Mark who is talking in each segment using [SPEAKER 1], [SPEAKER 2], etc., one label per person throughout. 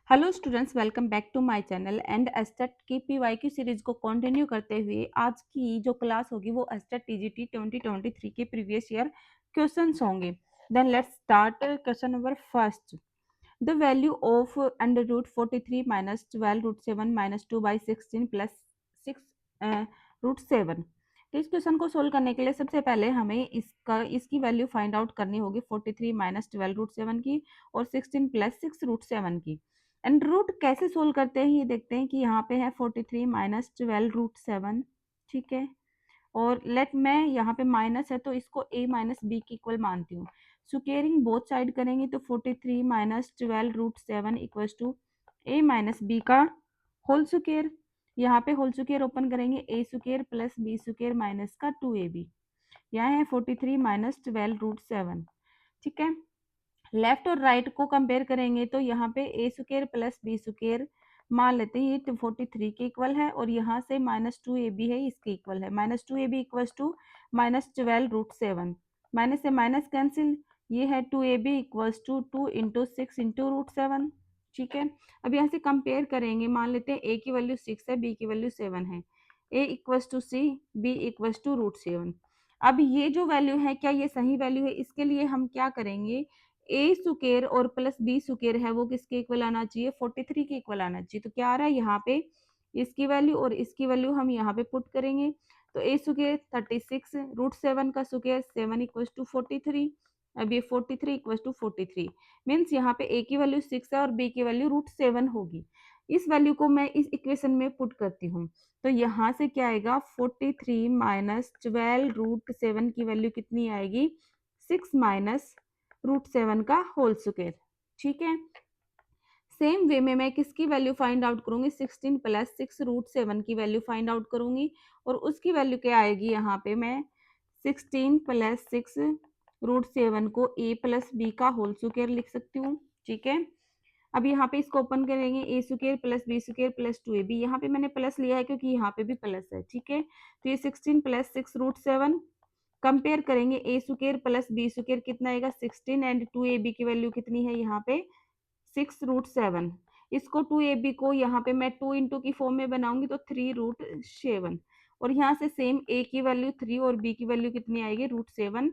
[SPEAKER 1] Hello students, welcome back to my channel and estate की PYQ series को continue करते हुए आज की जो क्लास होगी वो एस्टेट टीजीटी 2023 के प्रीवियस ईयर क्वेश्चंस होंगे। Then let's start question number first. The value of under root 43 minus 12 root 7 minus 2 by 16 plus 6 root 7। तो इस क्वेश्चन को सोल्व करने के लिए सबसे पहले हमें इसकी वैल्यू फाइंड आउट करनी होगी 43 माइनस 12 रूट 7 की और 16 प्लस 6 रूट 7 की। एंड रूट कैसे सोल्व करते हैं ये देखते हैं कि यहाँ पे है 43 माइनस 12 रूट 7। ठीक है, और लेट मैं यहाँ पे माइनस है तो इसको a माइनस बी की इक्वल मानती हूँ। स्क्वेयरिंग बोथ साइड करेंगे तो 43 minus 12 root 7 equals to a minus B का होल स्क्वेयर। यहाँ पे होल स्क्वेयर ओपन करेंगे a square plus B square minus का 2ab। यहाँ है 43 माइनस 12 रूट 7। ठीक है, लेफ्ट और राइट को कंपेयर करेंगे तो यहाँ पे ए स्क्वेयर प्लस बी स्क्वेयर मान लेते हैं ये 43 के इक्वल है और यहाँ से माइनस 2ab है इसके इक्वल है। Minus 2ab equals to minus 12 root 7। Minus से माइनस कैंसिल, ये है 2ab equals to 2 into 6 into root 7। ठीक है, अब यहाँ से कंपेयर करेंगे, मान लेते हैं ए की वैल्यू 6 है, बी की वैल्यू 7 है। A equals to C, B equals to root 7। अब ये जो वैल्यू है क्या ये सही वैल्यू है? इसके लिए हम क्या करेंगे, ए स्क्वायर और प्लस बी स्क्वायर है वो किसके इक्वल आना चाहिए? 43 के इक्वल आना चाहिए। तो क्या आ रहा है यहाँ पे, इसकी वैल्यू और इसकी वैल्यू हम यहाँ पे पुट करेंगे तो ए स्क्वायर 36 रूट 7 का स्क्वायर 7 इक्वल टू 43। अब ये 43 इक्वल टू 43 मीन्स यहाँ पे ए की वैल्यू 6 है और बी की वैल्यू रूट 7 होगी। इस वैल्यू को मैं इस इक्वेशन में पुट करती हूँ तो यहाँ से क्या आएगा, 43 माइनस 12 रूट 7 की वैल्यू कितनी आएगी? 6 माइनस रूट 7 का होल स्क्वायर। ठीक है, सेम वे में मैं किसकी वैल्यू फाइंड आउट करूंगी? 16 प्लस 6 रूट 7 की वैल्यू फाइंड आउट करूंगी और उसकी वैल्यू क्या आएगी? यहाँ पे मैं 16 प्लस 6 रूट 7 को a प्लस बी का होल स्क्वायर लिख सकती हूँ। ठीक है, अब यहाँ पे इसको ओपन करेंगे, A square plus B square plus 2ab। यहाँ पे मैंने प्लस लिया है क्योंकि यहाँ पे भी प्लस है। ठीक है, तो ये 16 प्लस 6 रूट 7 कंपेयर करेंगे, A square plus B square कितना आएगा? 16 एंड 2ab की वैल्यू कितनी है यहाँ पे? 6 रूट 7। इसको 2ab को यहाँ पे मैं 2 इंटू की फॉर्म में बनाऊंगी तो 3 रूट 7 और यहाँ से सेम a की वैल्यू 3 और b की वैल्यू कितनी आएगी? रूट 7।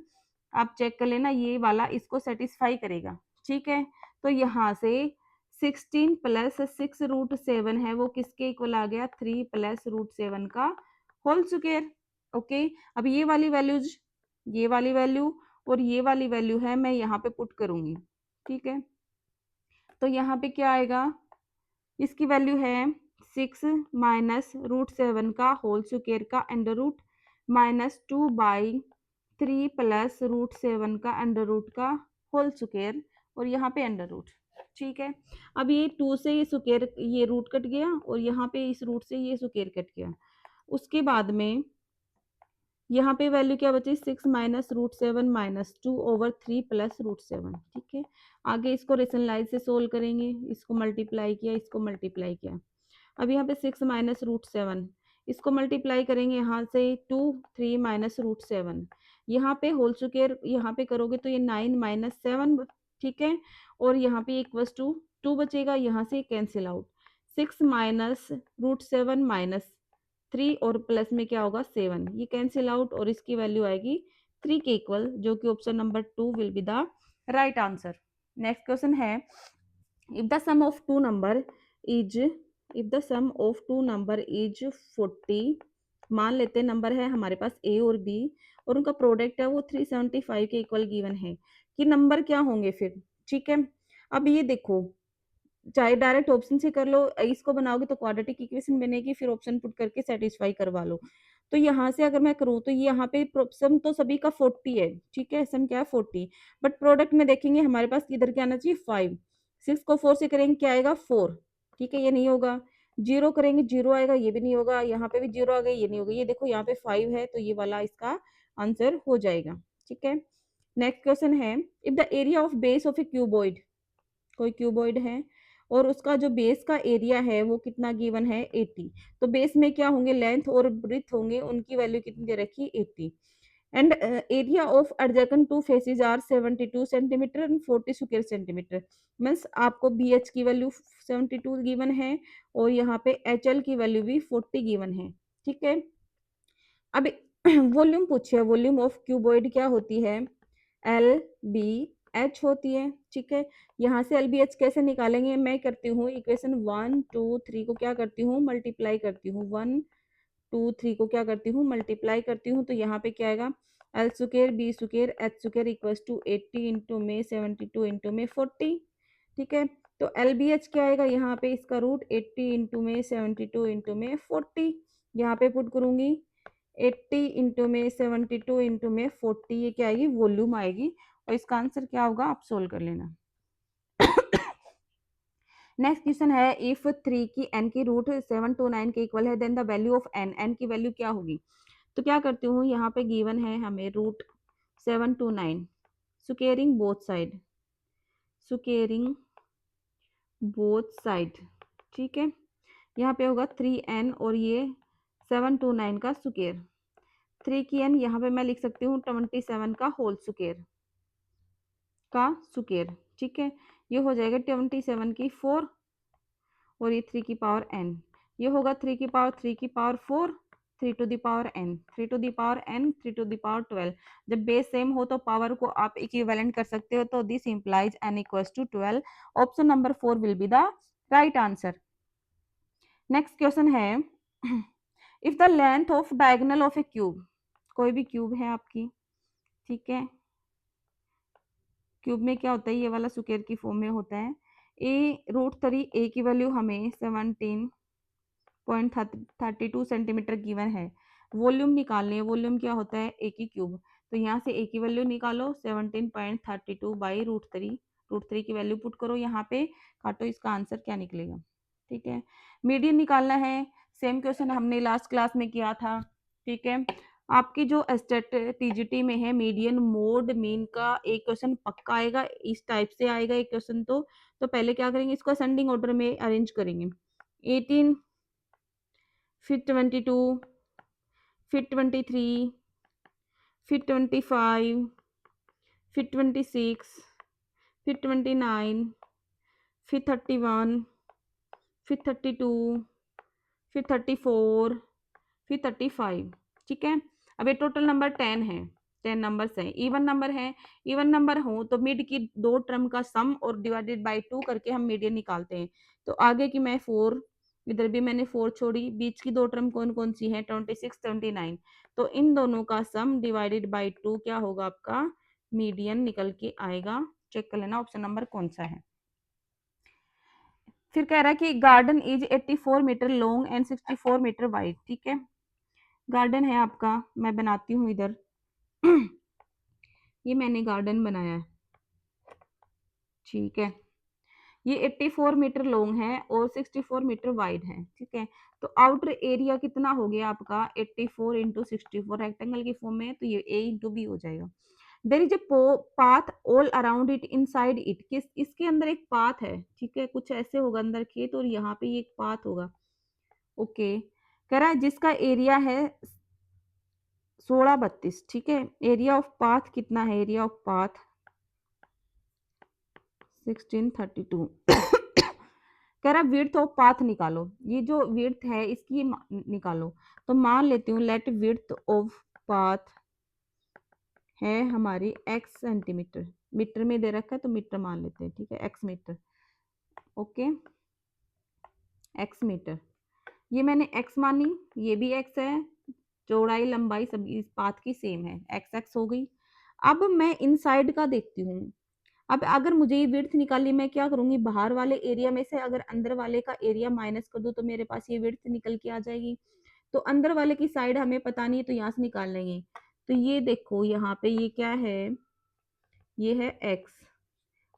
[SPEAKER 1] आप चेक कर लेना ये वाला इसको सेटिस्फाई करेगा। ठीक है, तो यहाँ से 16 प्लस 6 रूट 7 है वो किसके इक्वल आ गया? 3 प्लस रूट 7 का होल स्क्वायर। ओके, अब ये वाली वैल्यूज, ये वाली वैल्यू और ये वाली वैल्यू है मैं यहाँ पे पुट करूंगी। ठीक है, तो यहाँ पे क्या आएगा, इसकी वैल्यू है 6 माइनस रूट 7 का होल स्क्वायर का under root minus 2 by 3 plus root 7 का अंडर रूट का होल स्क्वायर और यहाँ पे अंडर रूट। ठीक है, अब ये 2 से ये स्क्वायर, ये रूट कट गया और यहाँ पे इस रूट से ये स्क्वायर कट गया। उसके बाद में यहाँ पे वैल्यू क्या बची? 6 minus root 7 minus 2 over 3 plus root 7। ठीक है, आगे इसको रेशनलाइज से सोल्व करेंगे, इसको मल्टीप्लाई किया, इसको मल्टीप्लाई किया। अब यहाँ पे 6 माइनस रूट 7, इसको मल्टीप्लाई करेंगे यहाँ से 2 3 माइनस रूट 7। यहाँ पे होल स्क्वायर यहाँ पे करोगे तो ये 9 माइनस 7। ठीक है, और यहाँ पे इक्वल्स टू 2 बचेगा, यहाँ से cancel out. 6 minus root 7 minus 3 और प्लस में क्या होगा? 7। ये कैंसिल आउट और इसकी वैल्यू आएगी 3 के इक्वल, जो कि option number 2 will be the right answer. Next question है, if the sum of two number is, if the sum of two number is 40, मान लेते नंबर है हमारे पास ए और बी और उनका प्रोडक्ट है वो 375 के इक्वल गिवन है कि नंबर क्या होंगे फिर? ठीक है, अब ये देखो, चाहे डायरेक्ट ऑप्शन से कर लो, इसको बनाओगे तो क्वाड्रेटिक इक्वेशन बनेगी, फिर ऑप्शन पुट करके सेटिस्फाई करवा लो। तो यहाँ से अगर मैं करूँ तो यहाँ पे सम तो सभी का 40 है। ठीक है, सम क्या है? 40, बट प्रोडक्ट में देखेंगे हमारे पास इधर क्या आना चाहिए? 5। 6 को 4 से करेंगे क्या आएगा? 4। ठीक है, ये नहीं होगा। 0 करेंगे 0 आएगा, ये भी नहीं होगा। यहाँ पे भी 0 आ गया, ये नहीं होगा। ये देखो यहाँ पे 5 है तो ये वाला इसका आंसर हो जाएगा। ठीक है, नेक्स्ट क्वेश्चन है, if the area of base of A cuboid, कोई क्यूबॉइड है और उसका जो बेस का एरिया है वो कितना गिवन है? 80। तो बेस में क्या होंगे? लेंथ और ब्रेड्थ होंगे, उनकी वैल्यू कितनी दे रखी है? 80। And area of adjacent two faces are 72 centimetre and 40 square centimetre. Means आपको बी एच की वैल्यू 72 गिवन है और यहाँ पे एच एल की वैल्यू भी 40 गिवन है। ठीक है, अब वॉल्यूम पूछिए, वॉल्यूम ऑफ क्यूबॉइड क्या होती है, एल बी एच होती है। ठीक है, यहाँ से एल बी एच कैसे निकालेंगे, मैं करती हूँ इक्वेशन 1 2 3 को क्या करती हूँ, मल्टीप्लाई करती हूँ, 1 2 3 को क्या करती हूँ, मल्टीप्लाई करती हूँ। तो यहाँ पे क्या आएगा, L square B square H square equals to 80 into में 72 इंटू में 40। ठीक है, तो एल बी एच क्या आएगा, यहाँ पे इसका रूट 80 इंटू में 72 इंटू में 40, यहाँ पे पुट करूंगी 80 इंटू में 72 इंटू में 40, ये क्या आएगी, वॉल्यूम आएगी। और इसका आंसर क्या होगा, आप सोल्व कर लेना। नेक्स्ट क्वेश्चन है, इफ 3 की n की रूट 7 to 9 के इक्वल है then the value of n, n की वैल्यू क्या होगी। तो क्या करती हूँ, यहाँ पे गिवन है हमें root 7 to 9, squaring both side, squaring both side. ठीक है, यहाँ पे होगा 3n और ये 7 to 9 का स्क्वेयर, 3 की n यहाँ पे मैं लिख सकती हूँ 27 का होल स्क्वेयर का स्क्वेयर। ठीक है, ये हो जाएगा 27 की 4 और ये 3 की पावर n, ये होगा 3 की पावर 3 की power 4, 3 to the power n, 3 to the power n, 3 to the power 12। जब बेस सेम हो तो पावर को आप इक्विवेलेंट कर सकते हो, तो this implies n equals to 12। Option number 4 will be the right answer. Next question है, if the length of diagonal of a cube, कोई भी क्यूब है आपकी, ठीक है, क्यूब में क्या होता है, ये वाला स्क्वायर की फॉर्म में होता है। ए रूट 3 ए की वैल्यू हमें 17.32 सेंटीमीटर गिवन है। वॉल्यूम निकालनी है, वॉल्यूम क्या होता है, ए की क्यूब। तो यहाँ से ए की वैल्यू निकालो 17.32 बाई रूट 3, रूट 3 की वैल्यू पुट करो यहाँ पे, काटो, इसका आंसर क्या निकलेगा। ठीक है, मीडियन निकालना है, सेम क्वेश्चन हमने लास्ट क्लास में किया था। ठीक है, आपकी जो एस्टेट टीजीटी में है, मीडियन मोड मीन का एक क्वेश्चन पक्का आएगा, इस टाइप से आएगा एक क्वेश्चन। तो पहले क्या करेंगे, इसको असेंडिंग ऑर्डर में अरेंज करेंगे, 18, फिर 22, फिर 23, फिर 25, फिर 26, फिर 29, फिर 31, फिर 32, फिर 34, फिर 35। ठीक है, अब ये टोटल नंबर 10 है, 10 नंबर्स है, इवन नंबर है। इवन नंबर हो तो मिड की दो टर्म का सम और डिवाइडेड बाय 2 करके हम मीडियन निकालते हैं। तो आगे की मैं 4, इधर भी मैंने 4 छोड़ी, बीच की दो टर्म कौन कौन सी है, 26 29। तो इन दोनों का सम डिवाइडेड बाय 2 क्या होगा, आपका मीडियन निकल के आएगा। चेक कर लेना ऑप्शन नंबर कौन सा है। फिर कह रहा है कि garden is 84 metre long and 64 metre wide. ठीक है, गार्डन है आपका, मैं बनाती हूँ इधर ये मैंने गार्डन बनाया है। ठीक है, ये 84 मीटर लॉन्ग है और 64 मीटर वाइड है। ठीक है, तो आउटर एरिया कितना हो गया आपका, 84 इंटू 64, रेक्टेंगल की फॉर्म में है तो ये ए इंटू बी हो जाएगा। There is a path all around it inside it, किस इसके अंदर एक पाथ है। ठीक है, कुछ ऐसे होगा अंदर खेत और यहाँ पे ये एक पाथ होगा। ओके, कह रहा है जिसका एरिया है 1632। ठीक है, एरिया ऑफ पाथ कितना है, एरिया ऑफ पाथ 1632 कह रहा विड्थ ऑफ पाथ निकालो, ये जो विड्थ है इसकी निकालो। तो मान लेती हूँ लेट विड्थ ऑफ पाथ है हमारी x सेंटीमीटर, मीटर में दे रखा है तो मीटर मान लेते हैं। ठीक है, x metre, okay, x metre, ये मैंने x मानी, ये भी x है, चौड़ाई लंबाई सब इस पाथ की सेम है, x x हो गई। अब मैं इनसाइड का देखती हूँ। अब अगर मुझे ये विड्थ निकालनी, मैं क्या करूंगी, बाहर वाले एरिया में से अगर अंदर वाले का एरिया माइनस कर दूं तो मेरे पास ये विड्थ निकल के आ जाएगी। तो अंदर वाले की साइड हमें पता नहीं है तो यहाँ से निकाल लेंगे। तो ये देखो यहाँ पे ये क्या है, ये है x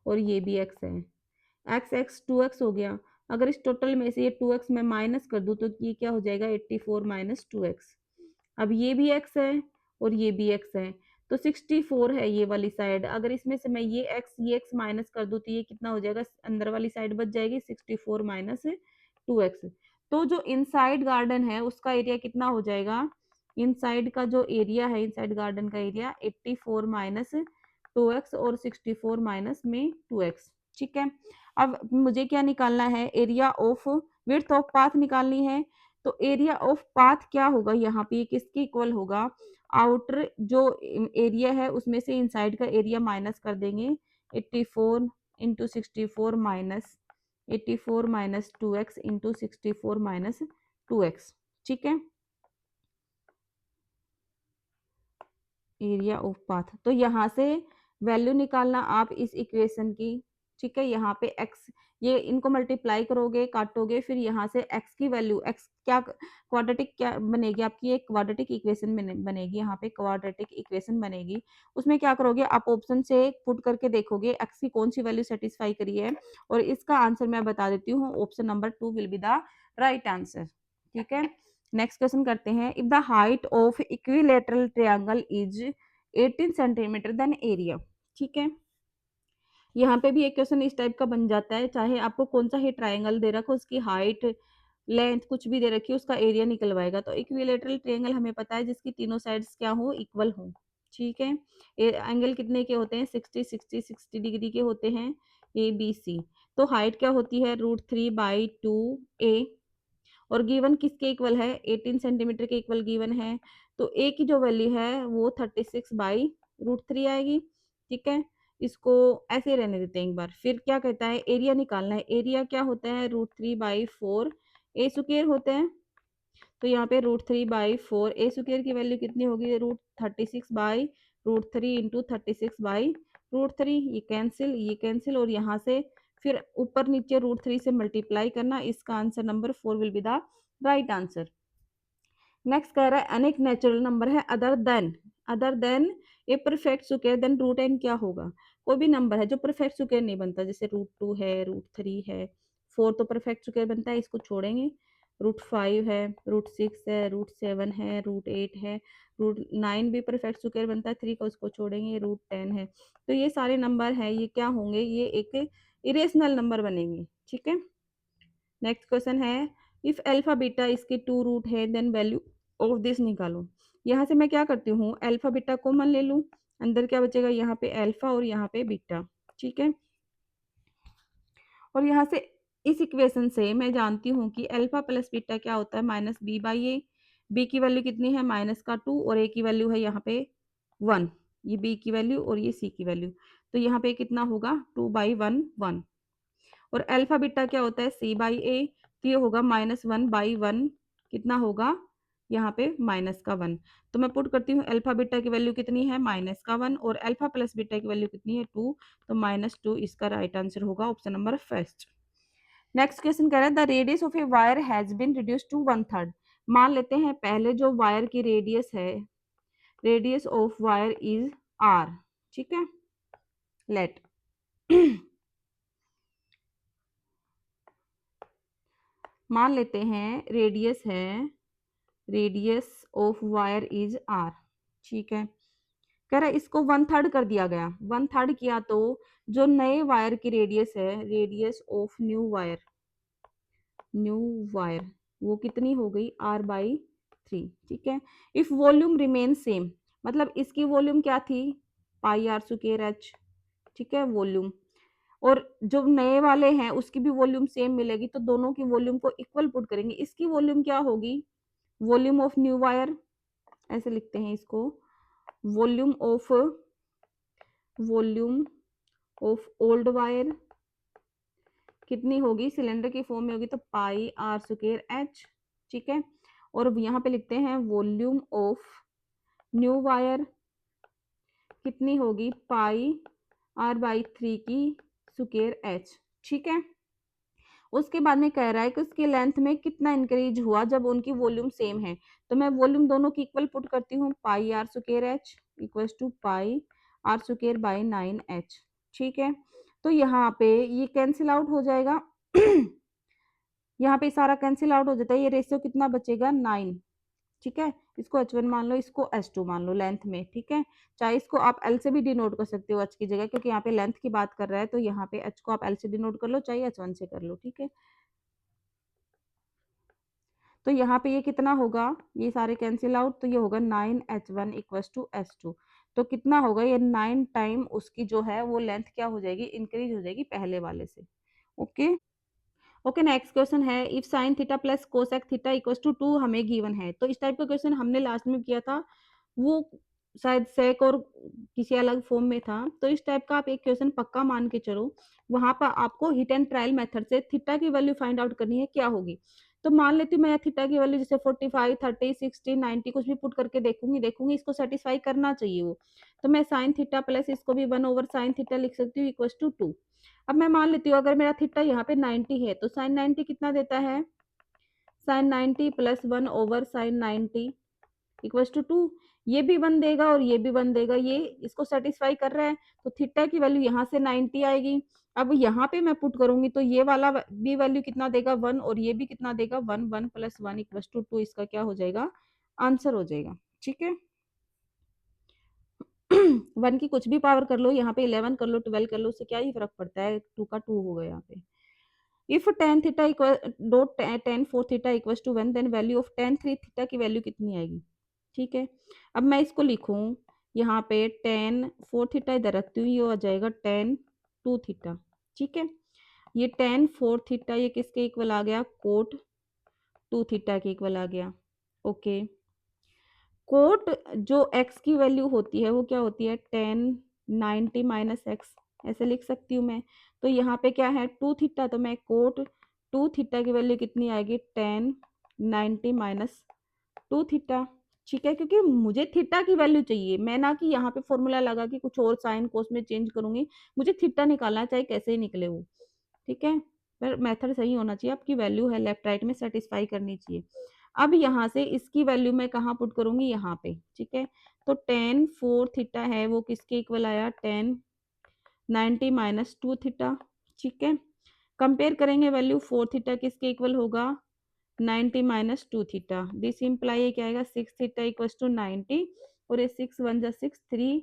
[SPEAKER 1] और ये भी x है, x x 2x हो गया। अगर इस टोटल में से ये 2x मैं माइनस कर दूं तो ये क्या हो जाएगा, 84 माइनस 2x। अब ये भी x है और ये भी x है, तो 64 है ये वाली साइड। अगर इसमें से मैं ये x माइनस कर दूं तो ये कितना हो जाएगा, अंदर वाली साइड बच जाएगी 64 माइनस 2x। तो जो इनसाइड गार्डन है उसका एरिया कितना हो जाएगा, इनसाइड का जो एरिया है, इनसाइड गार्डन का एरिया 84 माइनस 2x और 64 माइनस में 2x। ठीक है, अब मुझे क्या निकालना है, area of width of path निकालनी है। तो एरिया ऑफ पाथ क्या होगा, यहाँ पे किसके इक्वल होगा, आउटर जो एरिया है उसमें से इनसाइड का एरिया माइनस कर देंगे, 84 into 64 minus 84 minus 2x into 64 minus 2x। ठीक है, एरिया ऑफ पाथ। तो यहाँ से वैल्यू निकालना आप इस इक्वेशन की। ठीक है, यहाँ पे x, ये इनको मल्टीप्लाई करोगे, काटोगे, फिर यहाँ से x की वैल्यू, x क्या क्वाड्रेटिक क्या बनेगी आपकी, एक क्वाड्रेटिक इक्वेशन बनेगी, यहाँ पे क्वाड्रेटिक इक्वेशन बनेगी। उसमें क्या करोगे आप, ऑप्शन से पुट करके देखोगे x की कौन सी वैल्यू सेटिस्फाई करी है, और इसका आंसर मैं बता देती हूँ, option number 2 will be the right answer. ठीक है, नेक्स्ट क्वेश्चन करते हैं। If the height of equilateral triangle is 18 centimetre then area. ठीक है, यहाँ पे भी एक क्वेश्चन इस टाइप का बन जाता है, चाहे आपको कौन सा ही ट्रायंगल दे रखो, उसकी हाइट लेंथ कुछ भी दे रखी है, उसका एरिया निकलवाएगा। तो इक्विलेटरल ट्रायंगल हमें पता है जिसकी तीनों साइड्स क्या हो, इक्वल हो। ठीक है, एंगल कितने के होते हैं, 60 डिग्री के होते हैं, ए बी सी। तो हाइट क्या होती है, √3/2a, और गिवन किसके इक्वल है, 18 सेंटीमीटर के इक्वल गिवन है। तो ए की जो वैल्यू है वो 36/√3 आएगी। ठीक है, इसको ऐसे रहने देते हैं एक बार। फिर क्या कहता है, एरिया निकालना है। एरिया क्या होता है, √3/4 ए स्क्वायर होते हैं। तो यहाँ पे √3/4 ए स्क्वायर की वैल्यू कितनी होगी, √36/√3 इंटू 36/√3। ये कैंसिल और यहाँ से फिर ऊपर नीचे √3 से मल्टीप्लाई करना। इसका answer number 4 will be the right answer. Next कह रहा है अनेक नेचुरल नंबर है other than a perfect square, then root N क्या होगा। कोई भी नंबर है जो परफेक्ट स्क्वायर नहीं बनता, जैसे √2 है, √3 है, 4 तो परफेक्ट स्क्वायर बनता है, इसको छोड़ेंगे। √5 है, √6 है, √7 है, √8 है, √9 भी परफेक्ट स्क्वायर बनता है, 3 का उसको छोड़ेंगे, √10 है। तो ये सारे नंबर है, ये क्या होंगे, ये एक इरेशनल नंबर बनेंगे। ठीक है, नेक्स्ट क्वेश्चन है इफ अल्फा बीटा इसके 2 रूट है देन वैल्यू ऑफ दिस निकालो। यहाँ से मैं क्या करती हूँ, अल्फा बीटा कॉमन ले लूँ, अंदर क्या बचेगा, यहाँ पे अल्फा और यहाँ पे बीटा। ठीक है, और यहाँ से इस इक्वेशन से मैं जानती हूँ कि अल्फा प्लस बीटा क्या होता है, -b/a। बी की वैल्यू कितनी है, -2, और ए की वैल्यू है यहाँ पे 1। ये बी की वैल्यू और ये सी की वैल्यू, तो यहाँ पे कितना होगा, 2/1 1। और अल्फा बीटा क्या होता है, c/a, तो ये होगा -1/1, कितना होगा, यहाँ पे -1। तो मैं पुट करती हूँ अल्फा बीटा की वैल्यू कितनी है, -1, और अल्फा प्लस बीटा की वैल्यू कितनी है, 2, तो -2 इसका राइट आंसर होगा, option number first. Next question कह रहा है the radius of a wire has been reduce to 1/3। मान लेते हैं पहले जो वायर की रेडियस है, radius of wire is r। ठीक है, लेट मान लेते हैं radius of wire is r। ठीक है, कह रहा है इसको 1/3 कर दिया गया, 1/3 किया तो जो नए वायर की रेडियस है, रेडियस ऑफ न्यू वायर वो कितनी हो गई, r/3। ठीक है, इफ वॉल्यूम रिमेन सेम, मतलब इसकी वॉल्यूम क्या थी, πr²h। ठीक है, वॉल्यूम, और जो नए वाले हैं उसकी भी वॉल्यूम सेम मिलेगी, तो दोनों की वॉल्यूम को इक्वल पुट करेंगे। इसकी वॉल्यूम क्या होगी, वॉल्यूम ऑफ न्यू वायर, ऐसे लिखते हैं इसको, वॉल्यूम ऑफ ओल्ड वायर कितनी होगी, सिलेंडर की फॉर्म में होगी तो πr²h। ठीक है, और यहाँ पे लिखते हैं वॉल्यूम ऑफ न्यू वायर कितनी होगी, πr/3 की स्क्वायर h। ठीक है, उसके बाद में कह रहा है कि उसकी लेंथ में कितना इंक्रीज हुआ जब उनकी वॉल्यूम सेम है। तो मैं वॉल्यूम दोनों की इक्वल पुट करती हूँ, πr² इक्वल्स टू πr²/9h। ठीक है, तो यहाँ पे ये कैंसिल आउट हो जाएगा यहाँ पे सारा कैंसिल आउट हो जाता है, ये रेशियो कितना बचेगा, 9। ठीक है, इसको h1 मान लो, इसको h2 मान लो लेंथ में। ठीक है, चाहे इसको आप l से भी डिनोट कर सकते हो h की जगह, क्योंकि यहाँ पे लेंथ की बात कर रहा है, तो यहाँ पे h को आप l से डिनोट कर लो, चाहे h1 से कर लो। ठीक है, तो यहाँ पे ये कितना होगा, ये सारे कैंसिल आउट, तो ये होगा 9h1 इक्वल्स टू h2। तो कितना होगा, ये 9 टाइम उसकी जो है वो लेंथ क्या हो जाएगी, इंक्रीज हो जाएगी पहले वाले से। ओके। ओके, नेक्स्ट क्वेश्चन है if sine theta plus cosec theta equals to 2 हमें गिवन है। तो इस टाइप का क्वेश्चन हमने लास्ट में किया था, वो शायद सेक और किसी अलग फॉर्म में था। तो इस टाइप का आप एक क्वेश्चन पक्का मान के चलो, वहां पर आपको हिट एंड ट्रायल मेथड से थीटा की वैल्यू फाइंड आउट करनी है क्या होगी। तो मान लेती हूँ मैं थीटा की वैल्यू जैसे 45, 30, 60, 90 कुछ भी पुट करके देखूंगी इसको सेटिस्फाई करना चाहिए वो। तो मैं साइन थीटा प्लस इसको भी 1 ओवर साइन थीटा लिख सकती हूँ इक्वल टू 2। अब मैं मान लेती हूँ अगर मेरा थीटा यहाँ पे 90 है तो साइन 90 कितना देता है, sine 90 plus 1 over sine 90 equals to 2। ये भी 1 देगा और ये भी 1 देगा, ये इसको सेटिस्फाई कर रहा है। तो थीटा की वैल्यू यहाँ से 90 आएगी। अब यहाँ पे मैं पुट करूंगी तो ये वाला भी वैल्यू कितना देगा 1 और ये भी कितना देगा 1, 1 प्लस 1 इक्वल्स टू 2। इसका क्या हो जाएगा, आंसर हो जाएगा। ठीक है। 1 की कुछ भी पावर कर लो, यहाँ पे 11 कर लो, 12 कर लो, उससे क्या ही फर्क पड़ता है, 2 का 2 होगा यहाँ पे। If tan theta equal dot tan 4 theta equals to 1 then value of tan 3 theta की वैल्यू कितनी आएगी। ठीक है। अब मैं इसको लिखूं यहाँ पे tan 4 थीटा इधर रखती हूँ, ये हो जाएगा tan 2 थीटा। ठीक है। ये tan 4 थीटा ये किसके इक्वल आ गया, कोट 2 थीटा के इक्वल आ गया। ओके। कोट जो x की वैल्यू होती है वो क्या होती है, tan 90 माइनस एक्स, ऐसे लिख सकती हूँ मैं। तो यहाँ पे क्या है 2 थीटा, तो मैं कोट 2 थीटा की वैल्यू कितनी आएगी, tan 90 माइनस 2 थीटा। ठीक है, क्योंकि मुझे थीटा की वैल्यू चाहिए, मैं ना कि यहाँ पे फॉर्मूला लगा कि कुछ और साइन कोस में चेंज करूंगी, मुझे थीटा निकालना है, चाहे कैसे ही निकले वो। ठीक है, पर मेथड सही होना चाहिए, आपकी वैल्यू है लेफ्ट राइट में सेटिस्फाई करनी चाहिए। अब यहाँ से इसकी वैल्यू मैं कहाँ पुट करूंगी, यहाँ पे। ठीक है। तो tan 4 थीटा है वो किसके इक्वल आया, tan 90 माइनस 2 थीटा। ठीक है। कंपेयर करेंगे वैल्यू, 4 थीटा किसके इक्वल होगा, 90 माइनस 2 थीटा। दिस इम्प्लाई ये क्या आएगा, 6 थीटा इक्वल्स टू 90 और ये 6 1 जा 6 3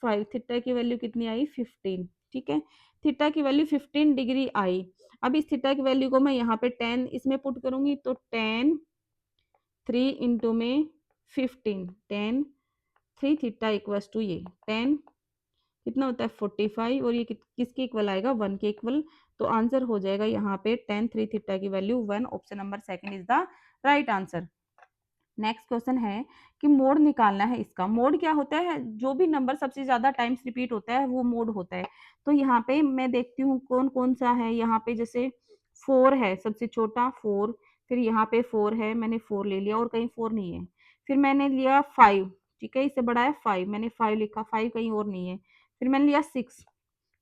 [SPEAKER 1] 5, थीटा की वैल्यू कितनी आई 15। ठीक है। थीटा की वैल्यू 15 डिग्री आई। अब इस थीटा की वैल्यू को मैं यहाँ पे 10 इसमें पुट करूंगी, तो 10 3 इंटू में 15, 10 3 थीटा इक्वल्स टू ये 10 कितना होता है 45 और ये किसके इक्वल आएगा, 1 के इक्वल। तो आंसर हो जाएगा यहाँ पे tan 3 थीटा की value 1। Option number second is the right answer. Next question है कि मोड निकालना है इसका। मोड क्या होता है, जो भी नंबर सबसे ज्यादा टाइम्स रिपीट होता है वो मोड होता है। तो यहाँ पे मैं देखती हूँ कौन कौन सा है, यहाँ पे जैसे 4 है सबसे छोटा 4, फिर यहाँ पे 4 है, मैंने 4 ले लिया और कहीं 4 नहीं है। फिर मैंने लिया 5, ठीक है, इससे बड़ा है 5, मैंने 5 लिखा, 5 कहीं और नहीं है। फिर मैंने लिया 6,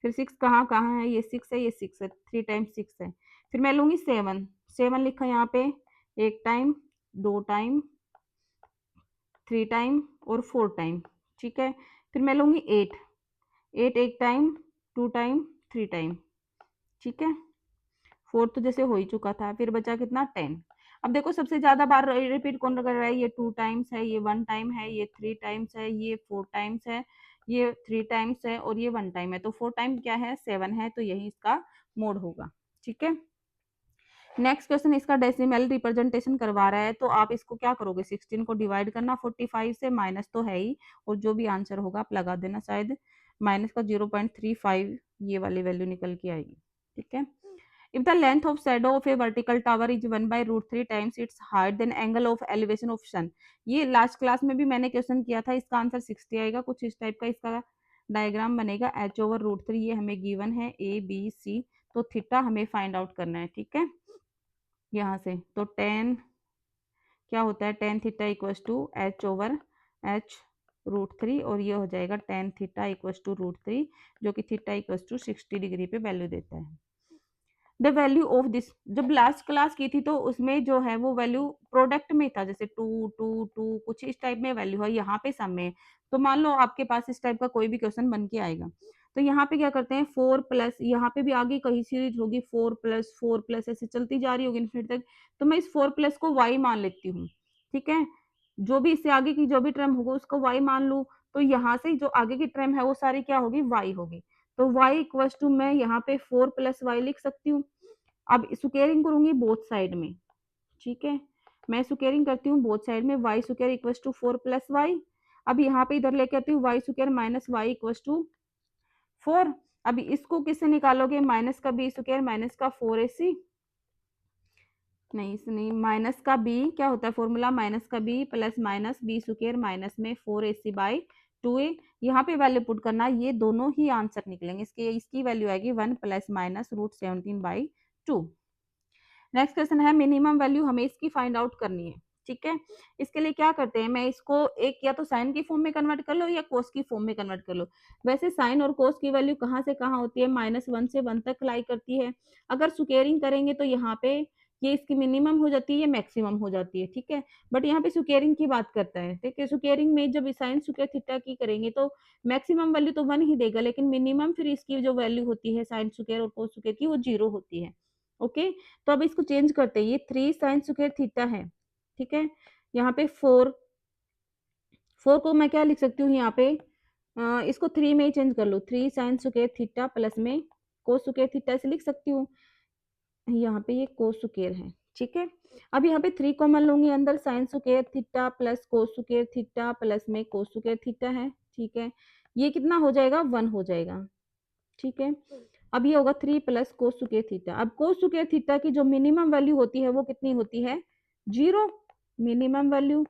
[SPEAKER 1] फिर 6 कहाँ कहाँ है, ये 6 है, ये 6 है, 3 टाइम्स 6 है। फिर मैं लूंगी 7, 7 लिखा यहाँ पे, एक टाइम, दो टाइम, 3 टाइम और 4 टाइम। ठीक है। फिर मैं लूंगी 8, 8 एक टाइम, 2 टाइम, 3 टाइम। ठीक है। 4 तो जैसे हो ही चुका था, फिर बचा कितना 10। अब देखो सबसे ज्यादा बार रिपीट कौन कर रहा है, ये 2 टाइम्स है, ये 1 टाइम है, ये 3 टाइम्स है, ये 4 टाइम्स है, ये 3 टाइम्स है और ये 1 टाइम है। तो 4 टाइम क्या है 7 है, तो यही इसका मोड होगा। ठीक है। नेक्स्ट क्वेश्चन इसका डेसिमल रिप्रेजेंटेशन करवा रहा है, तो आप इसको क्या करोगे, 16 को डिवाइड करना 45 से, माइनस तो है ही, और जो भी आंसर होगा आप लगा देना, शायद माइनस का 0.35 ये वाली वैल्यू निकल के आएगी। ठीक है। If the length of shadow of a vertical tower is 1/√3 times its height then angle of elevation of sun. ये लास्ट क्लास में भी मैंने क्वेश्चन किया था, इसका आंसर 60 आएगा। कुछ इस टाइप का इसका डायग्राम बनेगा, h/√3 ये हमें गिवन है A B C। तो थीटा हमें फाइंड आउट करना है। ठीक है। यहाँ से तो tan क्या होता है, tan theta equals to h/h√3 और ये हो जाएगा tan थीटा इक्वल्स टू √3, जो कि थीटा इक्वल्स टू 60 डिग्री पे वैल्यू देता है। द वैल्यू ऑफ दिस, जब लास्ट क्लास की थी तो उसमें जो है वो वैल्यू प्रोडक्ट में था, जैसे 2 2 2 कुछ इस टाइप में वैल्यू है, यहाँ पे सम में। तो मान लो आपके पास इस टाइप का कोई भी क्वेश्चन बन के आएगा, तो यहाँ पे क्या करते हैं 4 प्लस, यहाँ पे भी आगे कहीं सीरीज होगी 4 प्लस ऐसे चलती जा रही होगी इन्फिनिट तक। तो मैं इस 4 प्लस को y मान लेती हूँ। ठीक है। जो भी इससे आगे की जो भी टर्म होगा उसको y मान लू, तो यहाँ से जो आगे की टर्म है वो सारी क्या होगी, y होगी। तो y इक्वल्स टू मैं यहाँ पे 4 प्लस y लिख सकती हूँ। अब स्क्वेयरिंग करूंगी बोथ साइड में। ठीक है। मैं स्क्वेयरिंग करती हूँ बोथ साइड में, Y square equal to 4 plus Y. अब यहाँ पे इधर लेके आती हूँ Y square minus Y equal to 4। अभी इसको किससे निकालोगे, माइनस का बी स्क्वेयर माइनस का 4ac, नहीं इस नहीं, माइनस का बी क्या होता है फॉर्मूला, माइनस का B plus minus B square minus में 4ac बाई 2a। यहाँ पे वैल्यू पुट करना, ये दोनों ही आंसर निकलेंगे, इसकी वैल्यू आएगी 1 plus minus root 17 by 2। Next question है मिनिमम वैल्यू हमें इसकी फाइंड आउट करनी है। ठीक है, इसके लिए क्या करते हैं, मैं इसको एक या तो साइन की फॉर्म में कन्वर्ट कर लो या कोस की फॉर्म में कन्वर्ट कर लो। वैसे साइन और कोस की वैल्यू कहाँ से कहाँ होती है, -1 से 1 तक लाई करती है। अगर स्क्वेयरिंग करेंगे तो यहाँ पे ये इसकी मिनिमम हो जाती है, ये मैक्सिमम हो जाती है। ठीक है, बट यहाँ पे स्क्वेयरिंग की बात करता है। ठीक है, स्क्वेयरिंग में जब साइन स्क्वेयर थीटा की करेंगे तो मैक्सिमम वैल्यू तो 1 ही देगा, लेकिन मिनिमम फिर इसकी जो वैल्यू होती है साइन स्क्वेयर और कोस स्क्वेयर की वो 0 होती है। ओके, तो अब इसको चेंज करते हैं, ये 3 साइन स्क्वायर थीटा है। ठीक है, यहाँ पे 4 को मैं क्या लिख सकती हूँ यहाँ पे, इसको 3 में ही चेंज कर लो, 3 साइन स्क्वायर थीटा प्लस में कोस स्क्वायर थीटा ऐसे लिख सकती हूँ। यहाँ पे ये कोस स्क्वायर है। ठीक है, अब यहाँ पे 3 कॉमन लूंगी, अंदर sine square theta plus cos square theta plus में कोस स्क्वायर थीटा है। ठीक है, ये कितना हो जाएगा, 1 हो जाएगा। ठीक है, अब ये होगा 3 प्लस कोस स्क्वायर थीटा। अब कोस स्क्वायर थीटा की जो मिनिमम वैल्यू होती है वो कितनी होती है, 0 मिनिमम वैल्यू।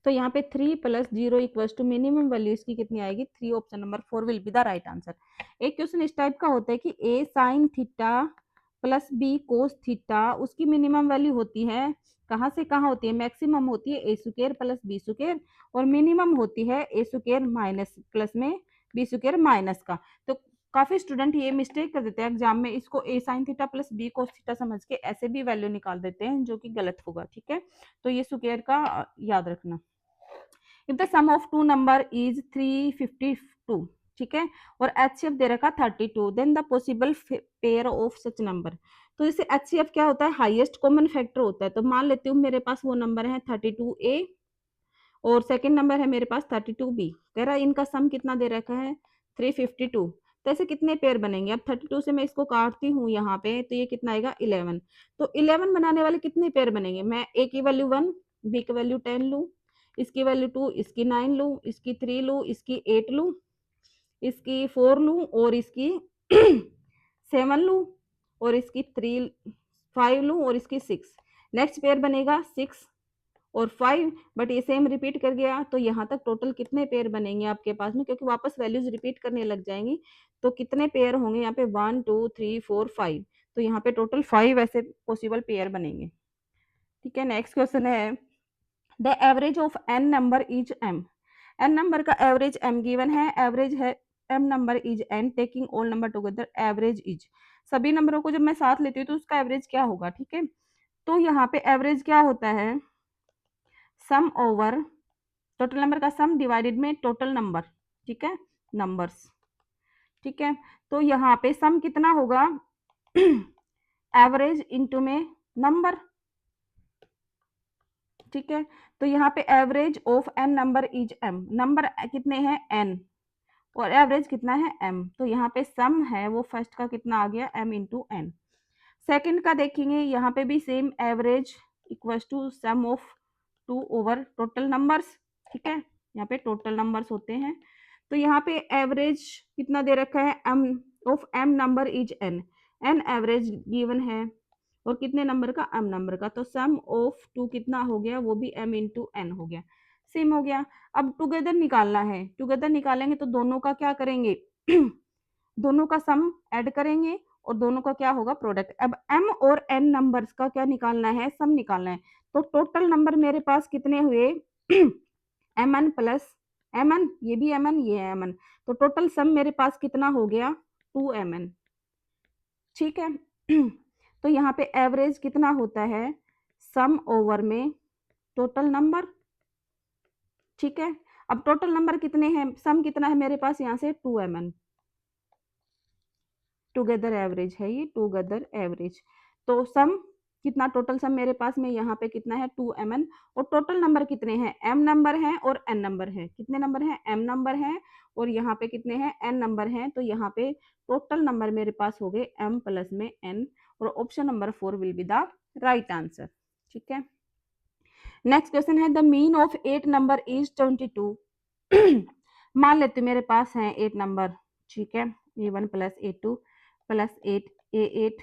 [SPEAKER 1] तो यहाँ पे 3 plus 0 equals to minimum value इसकी कितनी आएगी, 3। Option number 4 will be the right answer. एक क्वेश्चन इस टाइप का होता है कि a sine theta plus b cos theta, उसकी मिनिमम वैल्यू होती है, कहाँ से कहाँ होती है, मैक्सिमम होती है ए स्क्वायर प्लस बी स्क्वायर, और मिनिमम होती है ए स्क्वायर माइनस प्लस में बी स्क्वायर माइनस का। तो काफी स्टूडेंट ये मिस्टेक कर देते हैं एग्जाम में, इसको A sine theta plus B cos theta समझ के ऐसे भी वैल्यू निकाल देते हैं, जो कि गलत होगा। ठीक है, तो ये स्क्वायर का याद रखना। If the sum of two number is 352, ठीक है, और एचसीएफ दे रखा 32, then the possible pair of such number. तो जैसे एचसीएफ क्या होता है, हाईएस्ट कॉमन फैक्टर होता है। तो मान लेती हूँ मेरे पास वो नंबर है 32a और सेकंड नंबर है मेरे पास 32b। कह रहा है इनका सम कितना दे रखा है, 352। तो ऐसे कितने पेयर बनेंगे, अब 32 से मैं इसको काटती हूँ यहाँ पे, तो ये कितना आएगा 11। तो 11 बनाने वाले कितने पेयर बनेंगे, मैं ए की वैल्यू 1, बी की वैल्यू 10 लूँ, इसकी वैल्यू 2, इसकी 9 लूँ, इसकी 3 लूँ, इसकी 8 लूँ, इसकी 4 लूँ और इसकी 7 लूँ और इसकी 5 लूँ और इसकी 6। नेक्स्ट पेयर बनेगा 6 और 5, बट ये सेम रिपीट कर गया। तो यहाँ तक टोटल कितने पेयर बनेंगे आपके पास में, क्योंकि वापस वैल्यूज रिपीट करने लग जाएंगी। तो कितने पेयर होंगे यहाँ पे, 1 2 3 4 5। तो यहाँ पे टोटल 5 ऐसे पॉसिबल पेयर बनेंगे। ठीक है, नेक्स्ट क्वेश्चन है the average of N number is M. N number का एवरेज एम गिवन है, एवरेज है M number is N, taking all number together average is. सभी नंबरों को जब मैं साथ लेती हूँ तो उसका एवरेज क्या होगा। ठीक है, तो यहाँ पे एवरेज क्या होता है, सम ओवर टोटल नंबर का सम डिवाइडेड में टोटल नंबर। ठीक है, नंबर्स। ठीक है, तो यहाँ पे सम कितना होगा, एवरेज इंटू में नंबर। ठीक है, तो यहाँ पे average of N number is M, number कितने हैं एन और एवरेज कितना है एम। तो यहाँ पे सम है वो फर्स्ट का कितना आ गया, एम इंटू एन। सेकेंड का देखेंगे, यहाँ पे भी same average equals to sum of 2 over total numbers. ठीक है, यहाँ पे टोटल नंबर्स होते हैं। तो यहाँ पे एवरेज कितना दे रखा है, M of M number is N, N average given है और कितने नंबर का, एम नंबर का। तो सम ऑफ 2 कितना हो गया, वो भी एम इंटू एन हो गया, सेम हो गया। अब टुगेदर निकालना है, टुगेदर निकालेंगे तो दोनों का क्या करेंगे दोनों का सम ऐड करेंगे और दोनों का क्या होगा, प्रोडक्ट। अब m और n नंबर्स का क्या निकालना है, सम निकालना है। तो टोटल नंबर मेरे पास कितने हुए mn प्लस mn, ये भी mn ये है mn, तो टोटल सम मेरे पास कितना हो गया 2mn। ठीक है, तो यहाँ पे एवरेज कितना होता है, सम ओवर में टोटल नंबर। ठीक है, अब टोटल नंबर कितने हैं, सम कितना है मेरे पास यहाँ से 2mn, टुगेदर एवरेज है ये, टुगेदर एवरेज। तो सम कितना, टोटल सम मेरे पास में यहाँ पे कितना है 2mn, और टोटल नंबर कितने हैं, m नंबर हैं और n नंबर हैं। कितने नंबर हैं, m नंबर हैं और यहाँ पे कितने हैं, n नंबर हैं। तो यहाँ पे टोटल नंबर मेरे पास हो गए m प्लस में n, और option number 4 will be the right answer. ठीक है, नेक्स्ट क्वेश्चन है the mean of 8 number is 22। मान लेते मेरे पास है 8 नंबर, ठीक है, A1 plus A2 plus 8 A8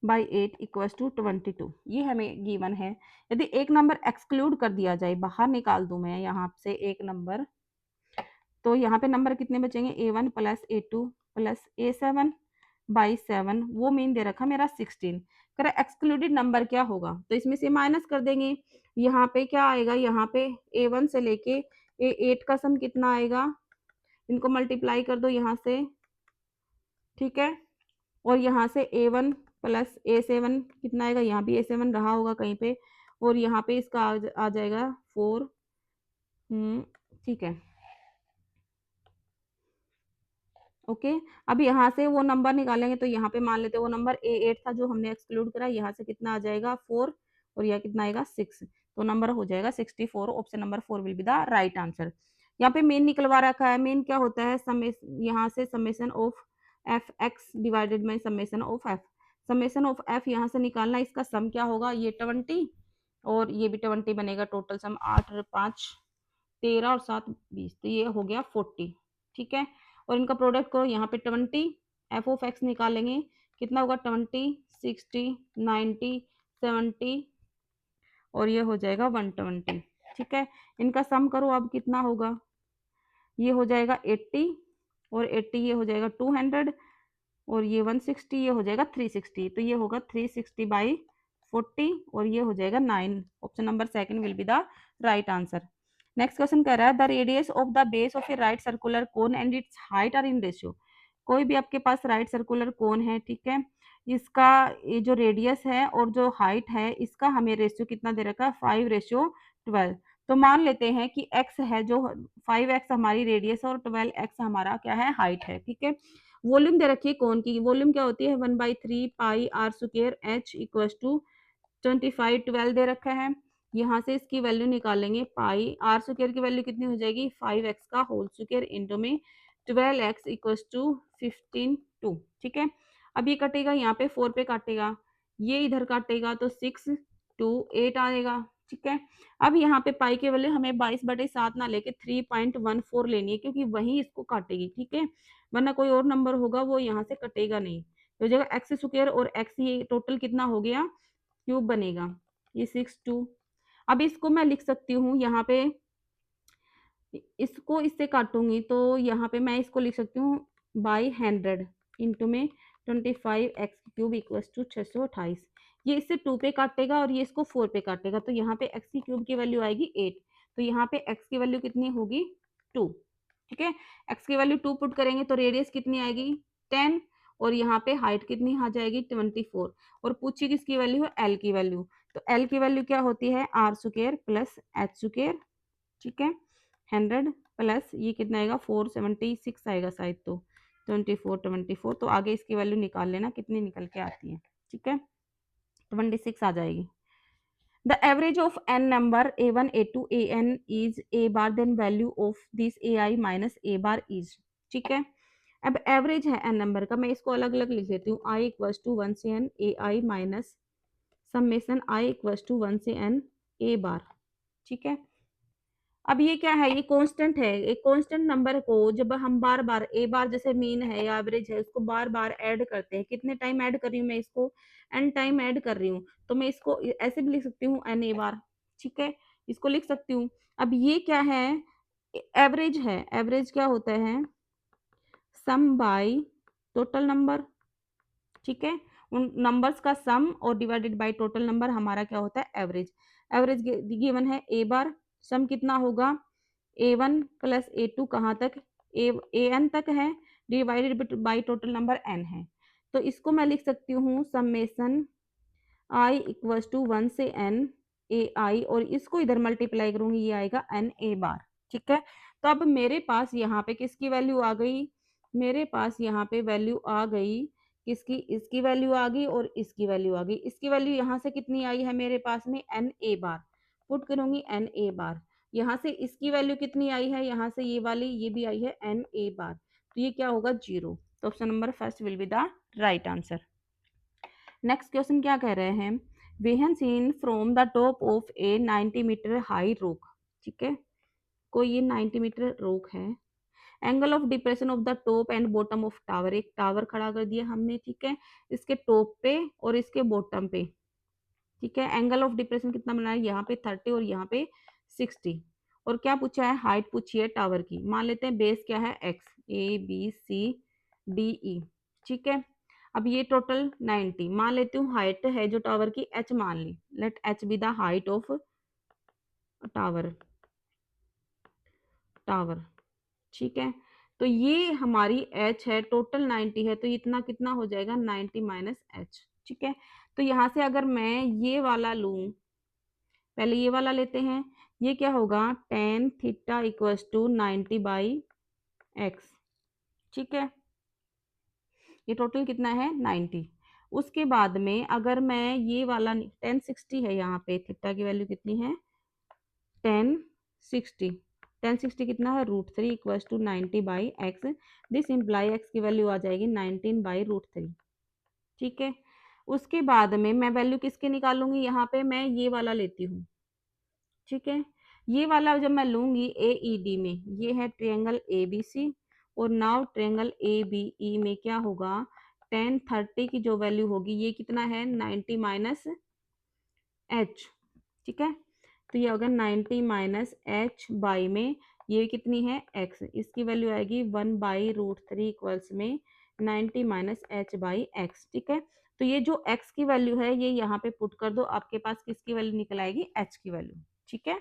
[SPEAKER 1] by 8 equals to 22, ये हमें गिवन है। यदि एक नंबर एक्सक्लूड कर दिया जाए, बाहर निकाल दूं मैं यहाँ से एक नंबर, तो यहाँ पे नंबर कितने बचेंगे, A1 plus A2 plus A7 by 7, वो मीन दे रखा मेरा 16। कर एक्सक्लूडेड नंबर क्या होगा, तो इसमें से माइनस कर देंगे। यहाँ पे क्या आएगा, यहाँ पे A1 से लेके A8 का सम कितना आएगा, इनको मल्टीप्लाई कर दो यहाँ से, ठीक है, और यहाँ से A1 प्लस A7 कितना आएगा, यहाँ भी A7 रहा होगा कहीं पे, और यहाँ पे इसका आ जाएगा 4। ठीक है, ओके। अब यहाँ से वो नंबर निकालेंगे, तो यहाँ पे मान लेते हैं वो नंबर A8 था जो हमने एक्सक्लूड करा, यहाँ से कितना आ जाएगा 4, और यह कितना आएगा 6, तो नंबर हो जाएगा 64। Option number 4 will be the right answer. यहाँ पे मेन निकलवा रखा है, मेन क्या होता है, यहाँ से summation of F x divided by summation of F, summation of F यहाँ से निकालना, इसका सम क्या होगा, ये 20 और ये भी 20 बनेगा, टोटल सम 8 और 5 13 और 7 20, तो ये हो गया 40, ठीक है। और इनका प्रोडक्ट को यहाँ पे 20 एफ ऑफ एक्स निकालेंगे, कितना होगा 20 60 90 70 और ये हो जाएगा 120, ठीक है। इनका सम करो अब कितना होगा, ये हो जाएगा 80 और 80 ये हो जाएगा 200 और ये 160 ये हो जाएगा 360, तो ये होगा 360 बाई 40 और ये हो जाएगा 9। Option number second will be the right answer. Next question कह रहा है the radius of the base of a right circular cone and its height are in ratio. कोई भी आपके पास राइट सर्कुलर कोन है, ठीक है, इसका ये जो रेडियस है और जो हाइट है, इसका हमें रेशियो कितना दे रखा है, 5:12। तो मान लेते हैं कि x है जो 5x हमारी रेडियस है और 12x हमारा क्या है, हाइट है, ठीक है। वॉल्यूम दे रखी है कौन की, वॉल्यूम क्या होती है 1/3 pi R square H equal to 25 12 दे रखा है। यहाँ से इसकी वैल्यू निकालेंगे, पाई आर स्क्वायर की वैल्यू कितनी हो जाएगी, 5x का होल स्क्वायर इंटू में 12x इक्वल टू 15 2, ठीक है। अब ये कटेगा, यहाँ पे 4 पे काटेगा, ये इधर काटेगा तो 6 2 8 आएगा, ठीक है। अब यहाँ पे पाई की वैल्यू हमें 22/7 ना लेके 3.14 लेनी है, क्योंकि वही इसको काटेगी, ठीक है, वरना कोई और नंबर होगा वो यहाँ से कटेगा नहीं। तो जगह एक्स स्क्वायर और एक्स, ये टोटल कितना हो गया, क्यूब बनेगा, ये 6 2। अब इसको मैं लिख सकती हूँ यहाँ पे, इसको इससे काटूंगी तो यहाँ पे मैं इसको लिख सकती हूँ बाई 100 इंटू में 25x³ इक्वल टू 628। ये इससे 2 पे काटेगा और ये इसको 4 पे काटेगा, तो यहाँ पे x की क्यूब की वैल्यू आएगी 8, तो यहाँ पे x की वैल्यू कितनी होगी 2, ठीक है। x की वैल्यू 2 पुट करेंगे तो रेडियस कितनी आएगी 10 और यहाँ पे हाइट कितनी आ जाएगी 24, और पूछी किसकी वैल्यू है, l की वैल्यू, तो l की वैल्यू क्या होती है R square plus H square, ठीक है। 100 प्लस ये कितना आएगा 476 आएगा शायद, तो 24 तो आगे इसकी वैल्यू निकाल लेना कितनी निकल के आती है, ठीक है, 26 आ जाएगी। The average of N number A1 A2 AN is A bar then value of this AI minus A bar is, ठीक है। अब एवरेज है एन नंबर का, मैं इसको अलग अलग लिख देती हूँ, I इक्वल्स टू 1 से n AI minus summation I equals to 1 से n A बार, ठीक है। अब ये क्या है, ये कांस्टेंट है, एक कांस्टेंट नंबर को जब हम बार बार ए बार जैसे मीन है या एवरेज है उसको बार बार ऐड करते हैं, कितने टाइम ऐड कर रही हूँ मैं इसको, एन टाइम ऐड कर रही हूँ, तो मैं इसको ऐसे भी लिख सकती हूँ एन ए बार, ठीक है, इसको लिख सकती हूँ। अब ये क्या है, एवरेज है, एवरेज क्या होता है, सम बाय टोटल नंबर, ठीक है, उन नंबर्स का सम और डिवाइडेड बाय टोटल नंबर हमारा क्या होता है एवरेज। एवरेज गिवन है ए बार, सम कितना होगा A1 प्लस A2 कहाँ तक, AN तक है, divided by total number n है, तो इसको मैं लिख सकती हूँ समेसन I इक्वल्स टू 1 से n AI और इसको इधर मल्टीप्लाई करूंगी, ये आएगा n A बार, ठीक है। तो अब मेरे पास यहाँ पे किसकी वैल्यू आ गई, मेरे पास यहाँ पे वैल्यू आ गई किसकी, इसकी वैल्यू आ गई और इसकी वैल्यू आ गई। इसकी वैल्यू यहाँ से कितनी आई है मेरे पास में n A बार, पुट करूंगी n A बार, यहाँ से इसकी वैल्यू कितनी आई है, यहाँ से ये वाली ये भी आई है n A बार, तो ये क्या होगा 0, तो option number first will be the right answer. Next question क्या कह रहे हैं, when seen from the top of a 90 metre high rock. ठीक है, कोई ये 90 मीटर रॉक है। Angle of depression of the top and bottom of tower, एक टावर खड़ा कर दिया हमने, ठीक है, इसके टॉप पे और इसके बॉटम पे। ठीक है, एंगल ऑफ डिप्रेशन कितना बना है, यहाँ पे 30 और यहाँ पे 60। और क्या पूछा है, हाइट पूछी है टावर की। मान लेते हैं बेस क्या है, X, A B C D E. ठीक है, अब ये टोटल 90, मान लेती हूँ हाइट है जो टावर की एच मान ली, let H be the height of tower tower. ठीक है, तो ये हमारी एच है, टोटल 90 है, तो इतना कितना हो जाएगा, 90 माइनस एच। ठीक है, तो यहाँ से अगर मैं ये वाला लूं, पहले ये वाला लेते हैं, ये क्या होगा, tan theta equals to 90 by X. ठीक है, ये टोटल कितना है, 90। उसके बाद में अगर मैं ये वाला, 1060 है यहाँ पे, थीटा की वैल्यू कितनी है, 1060। 1060 कितना है, √3 equals to 90 by X. This imply X की वैल्यू आ जाएगी 19 बाई √3। ठीक है, उसके बाद में मैं वैल्यू किसके निकालूंगी, यहाँ पे मैं ये वाला लेती हूँ। ठीक है, ये वाला जब मैं लूंगी ए ई डी में, ये है ट्रायंगल ए बी सी, और now triangle A B E में क्या होगा, 1030 की जो वैल्यू होगी, ये कितना है, 90 माइनस एच। ठीक है, तो ये होगा 90 माइनस एच बाई में ये कितनी है, एक्स, इसकी वैल्यू आएगी 1/√3 इक्वल्स में 90 माइनस एच बाई एक्स। ठीक है, तो ये जो एक्स की वैल्यू है ये यहाँ पे पुट कर दो, आपके पास किसकी वैल्यू निकल आएगी, एच की वैल्यू। ठीक है,